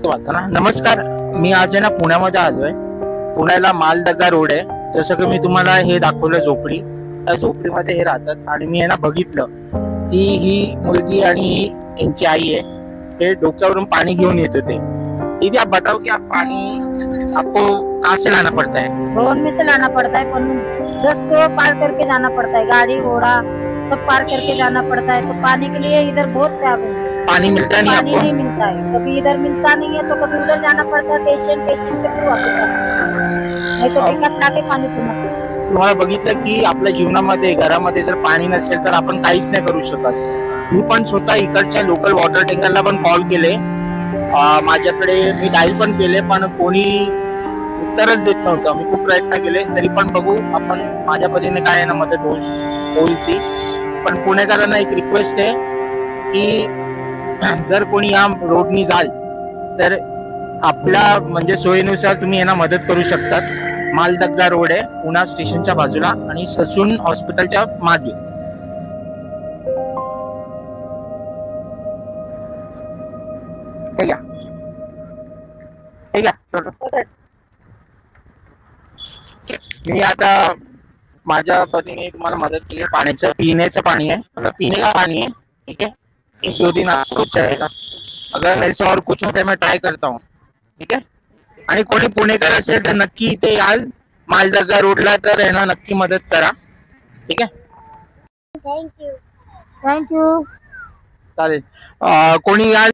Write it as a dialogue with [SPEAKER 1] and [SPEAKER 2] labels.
[SPEAKER 1] वाचा ना। नमस्कार, मी आज आहे ना पुण्यामध्ये आलोय। पुण्याला मालदगा रोड आहे। जसं की मी तुम्हाला हे दाखवलं झोपडी, त्या झोपडीमध्ये हे राहतात आणि मी आहे ना बघितलं की ही मुलगी आणि यांची आई आहे, हे डोक्यावरून पाणी घेऊन येत होते। दीदी आप बताओ कि आप पानी आपको कहाँ से लाना पड़ता है?
[SPEAKER 2] भवन में से लाना पड़ता है, पर 10 को पार करके जाना पड़ता है, गाड़ी घोड़ा सब पार करके जाना पड़ता है। तो पानी के लिए इधर बहुत त्याग है।
[SPEAKER 1] पानी मिलता नहीं
[SPEAKER 2] पानी
[SPEAKER 1] आपको?
[SPEAKER 2] नहीं मिलता है, कभी इधर मिलता नहीं है तो कभी उधर जाना पड़ता है, पेशेंट से फिर वापस आना, नहीं तो टिकट लाके पानी पीना पड़ता है।
[SPEAKER 1] तुम्हाला बघितलं की आपल्या जीवनामध्ये घरामध्ये जर पाणी नसेल तर आपण काहीच नाही करू शकत। मी पण स्वतः इकडच्या लोकल वॉटर टँकरला पण कॉल केले, माझ्याकडे मी डायल पण केले, पण कोणी उत्तरच देत नव्हतं। मी खूप प्रयत्न केले, तरी पण बघू आपण माझ्या परीने काय ना मदत होईल ती। पण पुणेकरांना एक रिक्वेस्ट आहे की जर कोणी या रोडनी जाल तर आपल्या म्हणजे सोयीनुसार तुम्ही यांना मदत करू शकतात। मालदगा रोड आहे पुणा स्टेशनच्या बाजूला आणि ससून हॉस्पिटलच्या मागे। मी आता माझ्या पतीने तुम्हाला मदत केली। पाण्याचं पिण्याचं पाणी आहे, मतलब पीने का पानी है, ठीक है। 1-2 दिन आपको चाहेगा, अगर मेरे से और कुछ होता है मैं ट्राई करता हूँ, ठीक है। आणि कोणी पुणेकर असेल तर नक्की इथे याल मालदगा रोडला, तर यांना नक्की मदत करा, ठीक आहे।
[SPEAKER 2] थँक्यू
[SPEAKER 1] चालेल, कोणी याल